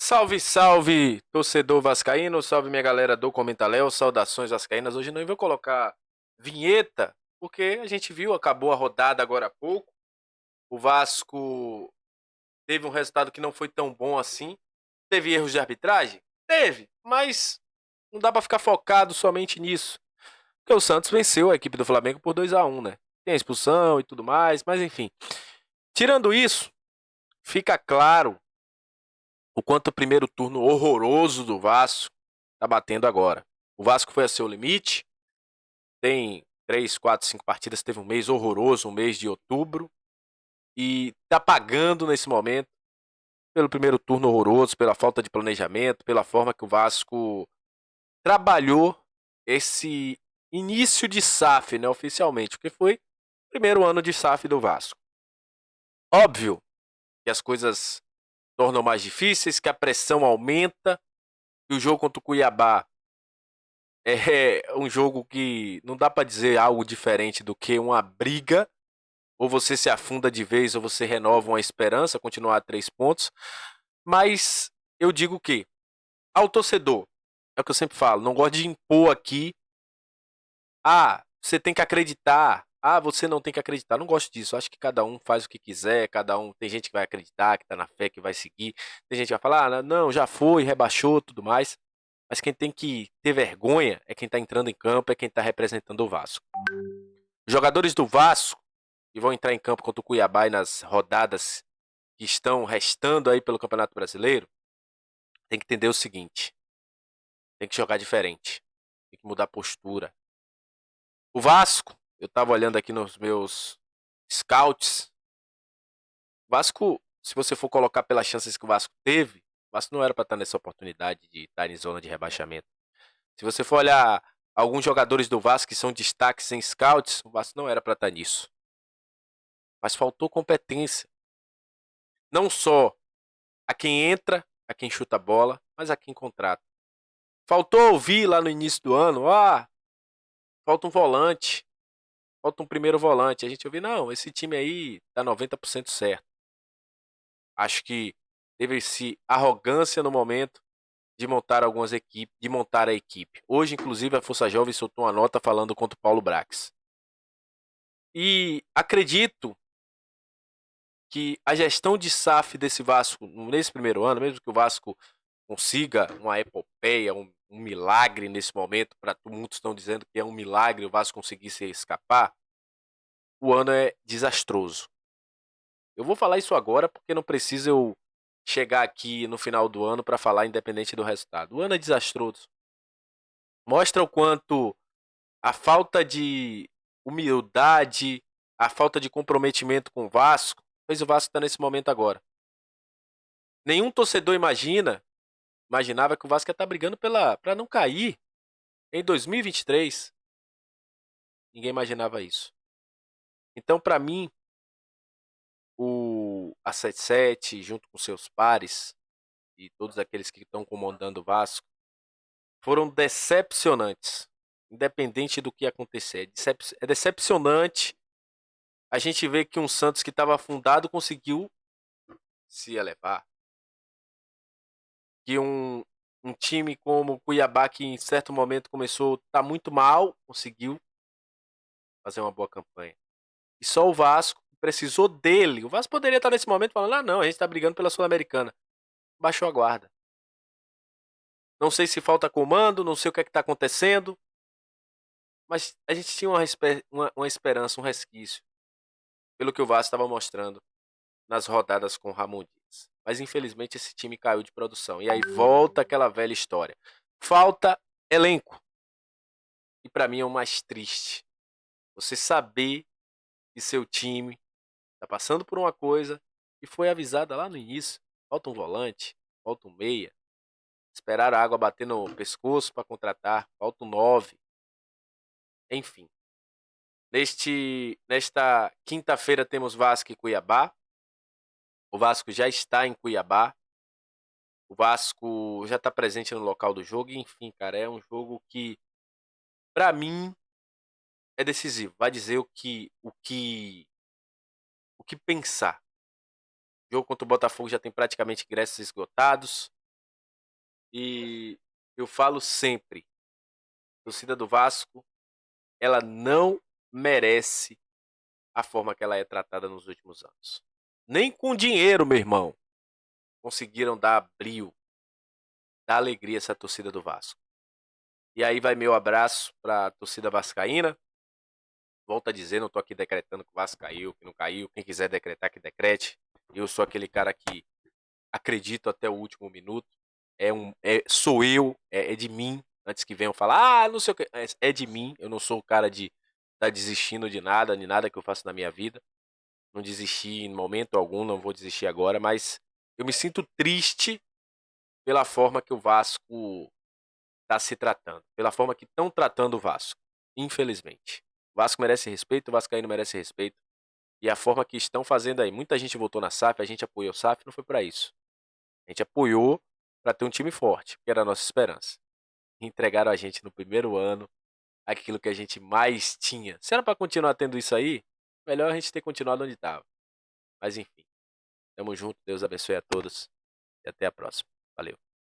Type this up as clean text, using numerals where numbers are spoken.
Salve, salve, torcedor vascaíno, salve minha galera do Comentaléu, saudações vascaínas. Hoje não vou colocar vinheta, porque a gente viu, acabou a rodada agora há pouco. O Vasco teve um resultado que não foi tão bom assim. Teve erros de arbitragem? Teve, mas não dá pra ficar focado somente nisso. Porque o Santos venceu a equipe do Flamengo por 2-1, né? Tem a expulsão e tudo mais, mas enfim. Tirando isso, fica claro o quanto o primeiro turno horroroso do Vasco tá batendo agora. O Vasco foi a seu limite, tem 3, 4, 5 partidas, teve um mês horroroso, um mês de outubro, e tá pagando nesse momento pelo primeiro turno horroroso, pela falta de planejamento, pela forma que o Vasco trabalhou esse início de SAF, né, oficialmente, porque foi o primeiro ano de SAF do Vasco. Óbvio que as coisas tornam mais difíceis, que a pressão aumenta, que o jogo contra o Cuiabá é um jogo que não dá pra dizer algo diferente do que uma briga. Ou você se afunda de vez, ou você renova uma esperança, continuar a 3 pontos. Mas eu digo que, ao torcedor, é o que eu sempre falo, não gosto de impor aqui. Ah, você tem que acreditar. Ah, você não tem que acreditar. Não gosto disso. Acho que cada um faz o que quiser, cada um. Tem gente que vai acreditar, que tá na fé, que vai seguir. Tem gente que vai falar, ah, não, já foi, rebaixou, tudo mais. Mas quem tem que ter vergonha é quem tá entrando em campo, é quem tá representando o Vasco. Os jogadores do Vasco que vão entrar em campo contra o Cuiabá e nas rodadas que estão restando aí pelo Campeonato Brasileiro, tem que entender o seguinte: tem que jogar diferente, tem que mudar a postura. O Vasco, eu tava olhando aqui nos meus scouts, o Vasco, se você for colocar pelas chances que o Vasco teve, o Vasco não era para estar nessa oportunidade de estar em zona de rebaixamento. Se você for olhar alguns jogadores do Vasco que são destaques em scouts, o Vasco não era para estar nisso. Mas faltou competência. Não só a quem entra, a quem chuta a bola, mas a quem contrata. Faltou ouvir lá no início do ano, falta um volante, falta um primeiro volante. A gente ouviu, não, esse time aí tá 90% certo. Acho que teve-se arrogância no momento de montar algumas equipes, de montar a equipe. Hoje, inclusive, a Força Jovem soltou uma nota falando contra o Paulo Brax. E acredito que a gestão de SAF desse Vasco nesse primeiro ano, mesmo que o Vasco consiga uma epopeia, um milagre nesse momento, para muitos estão dizendo que é um milagre o Vasco conseguir se escapar, o ano é desastroso. Eu vou falar isso agora porque não precisa eu chegar aqui no final do ano para falar independente do resultado. O ano é desastroso. Mostra o quanto a falta de humildade, a falta de comprometimento com o Vasco, fez o Vasco estar nesse momento agora. Nenhum torcedor imaginava que o Vasco ia estar brigando para não cair em 2023. Ninguém imaginava isso. Então, para mim, a 77, junto com seus pares e todos aqueles que estão comandando o Vasco, foram decepcionantes. Independente do que acontecer. É decepcionante a gente ver que um Santos que estava afundado conseguiu se elevar. Que um time como o Cuiabá, que em certo momento começou a estar muito mal, conseguiu fazer uma boa campanha. E só o Vasco precisou dele. O Vasco poderia estar nesse momento falando: ah, não, a gente está brigando pela Sul-Americana. Baixou a guarda. Não sei se falta comando, não sei o que é que está acontecendo, mas a gente tinha uma esperança, um resquício, pelo que o Vasco estava mostrando nas rodadas com o Ramon Dias. Mas infelizmente esse time caiu de produção. E aí volta aquela velha história. Falta elenco. E para mim é o mais triste. Você saber que seu time está passando por uma coisa e foi avisada lá no início. Falta um volante, falta um meia. Esperar a água bater no pescoço para contratar. Falta um 9. Enfim. Nesta quinta-feira temos Vasco e Cuiabá. O Vasco já está em Cuiabá. O Vasco já está presente no local do jogo. E, enfim, cara, é um jogo que, para mim, é decisivo. Vai dizer o que pensar. O jogo contra o Botafogo já tem praticamente ingressos esgotados. E eu falo sempre, a torcida do Vasco, ela não merece a forma que ela é tratada nos últimos anos. Nem com dinheiro, meu irmão, conseguiram dar brio, dar alegria a essa torcida do Vasco. E aí vai meu abraço para a torcida vascaína. Volto a dizer, não tô aqui decretando que o Vasco caiu, que não caiu. Quem quiser decretar, que decrete. Eu sou aquele cara que acredito até o último minuto. Sou eu, é de mim. Antes que venham falar, não sei o que. É de mim. Eu não sou o cara de estar desistindo de nada, de nada que eu faço na minha vida. Não desisti em momento algum, não vou desistir agora, mas eu me sinto triste pela forma que o Vasco está se tratando, pela forma que estão tratando o Vasco, infelizmente. O Vasco merece respeito, o Vascaíno merece respeito. E a forma que estão fazendo aí, muita gente votou na SAF, a gente apoiou a SAF, não foi para isso. A gente apoiou para ter um time forte, que era a nossa esperança. E entregaram a gente no primeiro ano aquilo que a gente mais tinha. Se era para continuar tendo isso aí, melhor a gente ter continuado onde estava. Mas enfim, tamo junto, Deus abençoe a todos e até a próxima. Valeu.